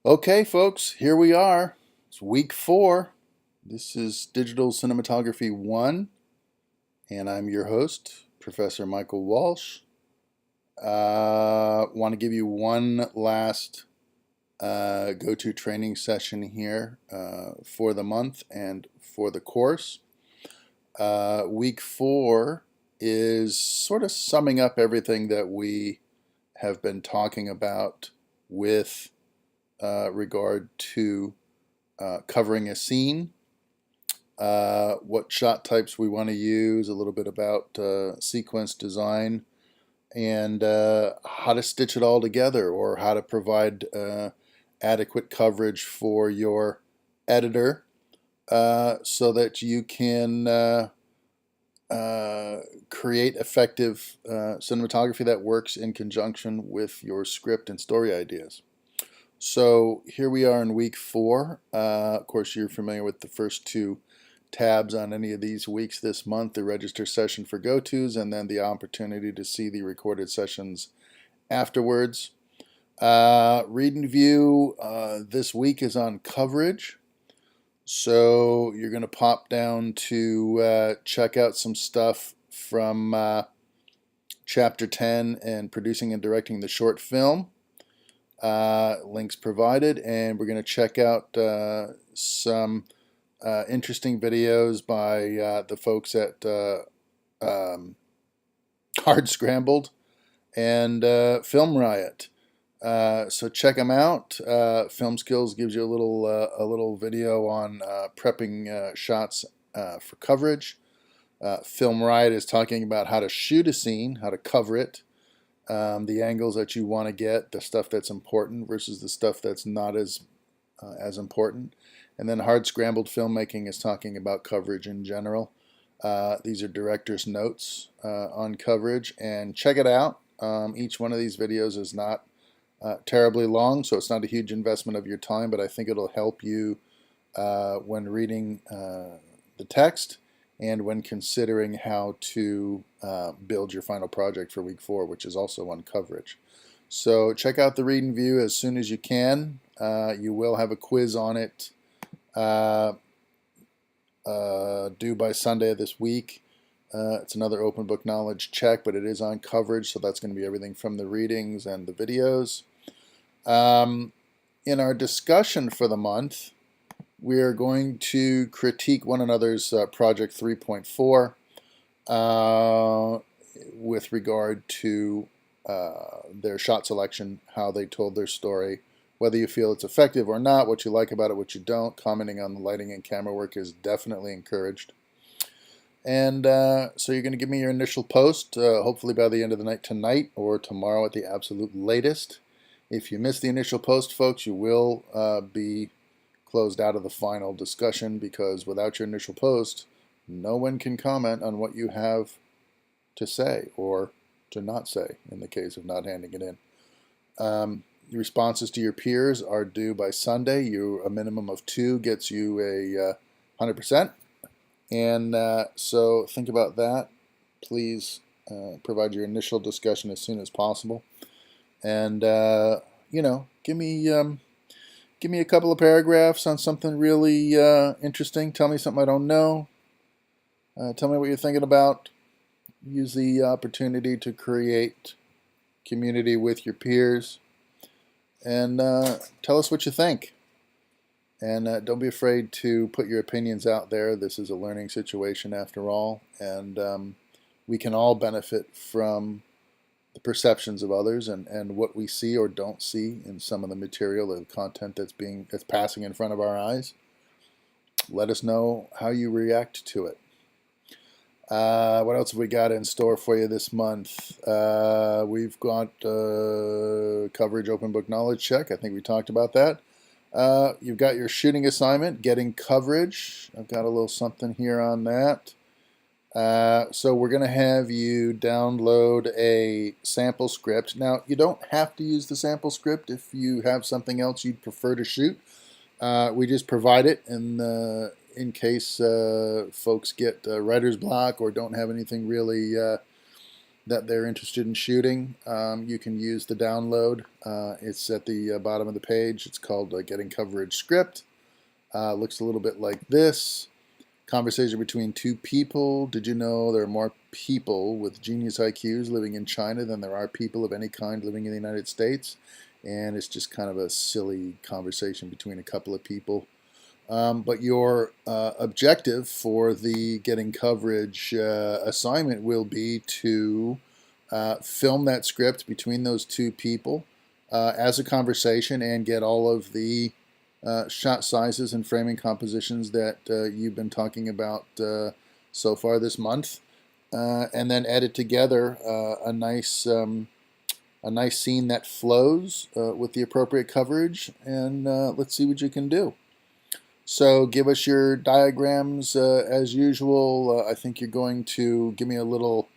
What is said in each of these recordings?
Okay, folks, here we are. It's week 4. This is Digital Cinematography 1, and I'm your host, Professor Michael Walsh. Want to give you one last go-to training session here for the month and for the course. Week 4 is sort of summing up everything that we have been talking about with regard to covering a scene, what shot types we want to use, a little bit about sequence design, and how to stitch it all together, or how to provide adequate coverage for your editor so that you can create effective cinematography that works in conjunction with your script and story ideas. So here we are in week 4. Of course, you're familiar with the first two tabs on any of these weeks this month, the register session for go-tos, and then the opportunity to see the recorded sessions afterwards. Read and view this week is on coverage. So you're going to pop down to check out some stuff from Chapter 10 and producing and directing the short film. Links provided, and we're going to check out some interesting videos by the folks at Hard Scrambled and Film Riot. So check them out. Film Skills gives you a little video on prepping shots for coverage. Film Riot is talking about how to shoot a scene, how to cover it. The angles that you want to get, the stuff that's important versus the stuff that's not as important. And then Hard Scrambled Filmmaking is talking about coverage in general. These are director's notes on coverage, and check it out. Each one of these videos is not terribly long, so it's not a huge investment of your time, but I think it'll help you when reading the text and when considering how to build your final project for week 4, which is also on coverage. So check out the read and view as soon as you can. You will have a quiz on it due by Sunday of this week. It's another open book knowledge check, but it is on coverage, so that's going to be everything from the readings and the videos. In our discussion for the month, we are going to critique one another's Project 3.4 with regard to their shot selection, how they told their story, whether you feel it's effective or not, what you like about it, what you don't. Commenting on the lighting and camera work is definitely encouraged. And so you're going to give me your initial post, hopefully by the end of the night tonight or tomorrow at the absolute latest. If you miss the initial post, folks, you will be closed out of the final discussion, because without your initial post, no one can comment on what you have to say or to not say in the case of not handing it in. Your responses to your peers are due by Sunday. A minimum of 2 gets you a 100%. And so think about that. Please provide your initial discussion as soon as possible. And, give me a couple of paragraphs on something really interesting. Tell me something I don't know. Tell me what you're thinking about. Use the opportunity to create community with your peers. And tell us what you think. And don't be afraid to put your opinions out there. This is a learning situation after all. And we can all benefit from the perceptions of others and what we see or don't see in some of the material, the content that's passing in front of our eyes. Let us know how you react to it. What else have we got in store for you this month? We've got coverage open book knowledge check. I think we talked about that. You've got your shooting assignment, getting coverage. I've got a little something here on that. So we're going to have you download a sample script. Now, you don't have to use the sample script if you have something else you'd prefer to shoot. We just provide it in case folks get writer's block or don't have anything really that they're interested in shooting, you can use the download. It's at the bottom of the page. It's called Getting Coverage Script. Looks a little bit like this. Conversation between two people. Did you know there are more people with genius IQs living in China than there are people of any kind living in the United States? And it's just kind of a silly conversation between a couple of people. But your objective for the Getting Coverage assignment will be to film that script between those two people as a conversation and get all of the shot sizes and framing compositions that you've been talking about so far this month, and then edit together a nice scene that flows with the appropriate coverage, and let's see what you can do. So give us your diagrams as usual. I think you're going to give me a little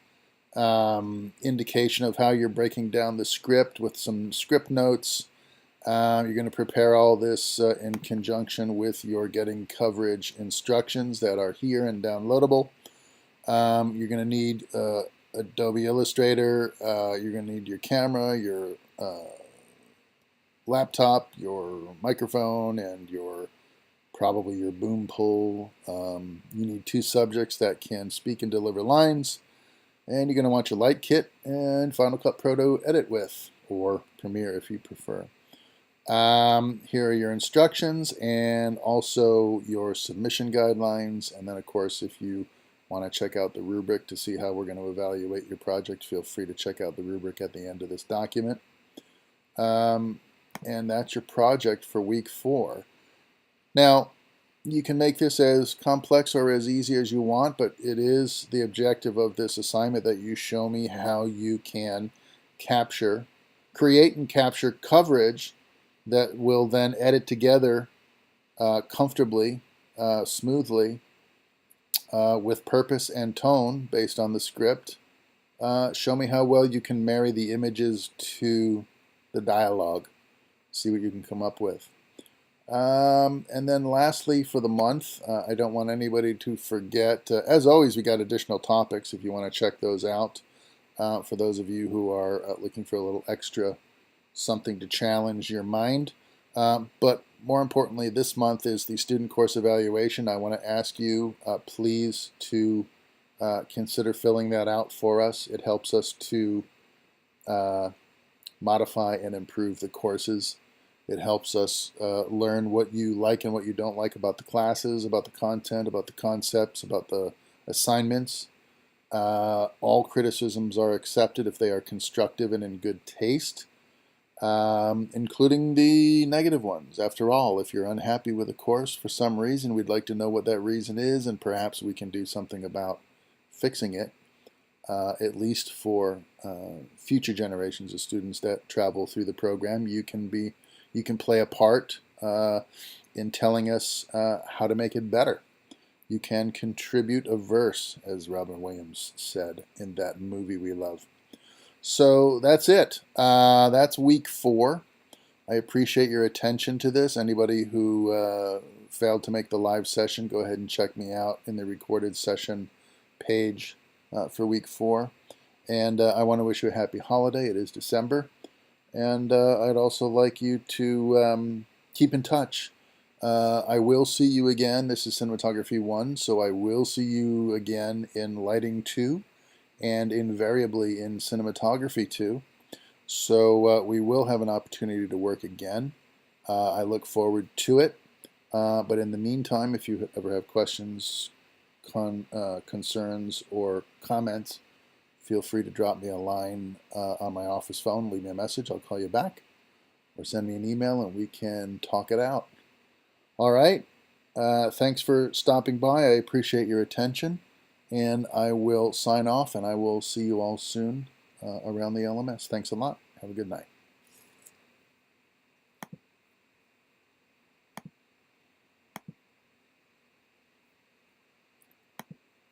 indication of how you're breaking down the script with some script notes. You're going to prepare all this in conjunction with your Getting Coverage instructions that are here and downloadable. You're going to need Adobe Illustrator. You're going to need your camera, your laptop, your microphone, and probably your boom pole. You need two subjects that can speak and deliver lines. And you're going to want your light kit and Final Cut Pro to edit with, or Premiere if you prefer. Here are your instructions and also your submission guidelines. And then, of course, if you want to check out the rubric to see how we're going to evaluate your project, feel free to check out the rubric at the end of this document. And that's your project for week 4. Now, you can make this as complex or as easy as you want, but it is the objective of this assignment that you show me how you can create and capture coverage that will then edit together comfortably, smoothly, with purpose and tone based on the script. Show me how well you can marry the images to the dialogue. See what you can come up with. And then lastly, for the month, I don't want anybody to forget, as always, we got additional topics if you want to check those out. For those of you who are looking for a little extra something to challenge your mind. But more importantly, this month is the student course evaluation. I want to ask you, please, to consider filling that out for us. It helps us to modify and improve the courses. It helps us learn what you like and what you don't like about the classes, about the content, about the concepts, about the assignments. All criticisms are accepted if they are constructive and in good taste, including the negative ones. After all, if you're unhappy with a course for some reason, we'd like to know what that reason is, and perhaps we can do something about fixing it, at least for future generations of students that travel through the program. You can play a part in telling us how to make it better. You can contribute a verse, as Robin Williams said in that movie we love. So that's it. That's week 4. I appreciate your attention to this. Anybody who failed to make the live session, go ahead and check me out in the recorded session page for week 4. And I want to wish you a happy holiday. It is December. And I'd also like you to keep in touch. I will see you again. This is Cinematography 1, so I will see you again in Lighting 2 and invariably in Cinematography 2. So we will have an opportunity to work again. I look forward to it. But in the meantime, if you ever have questions, concerns, or comments, feel free to drop me a line on my office phone. Leave me a message. I'll call you back. Or send me an email and we can talk it out. All right. Thanks for stopping by. I appreciate your attention. And I will sign off, and I will see you all soon around the LMS. Thanks a lot. Have a good night.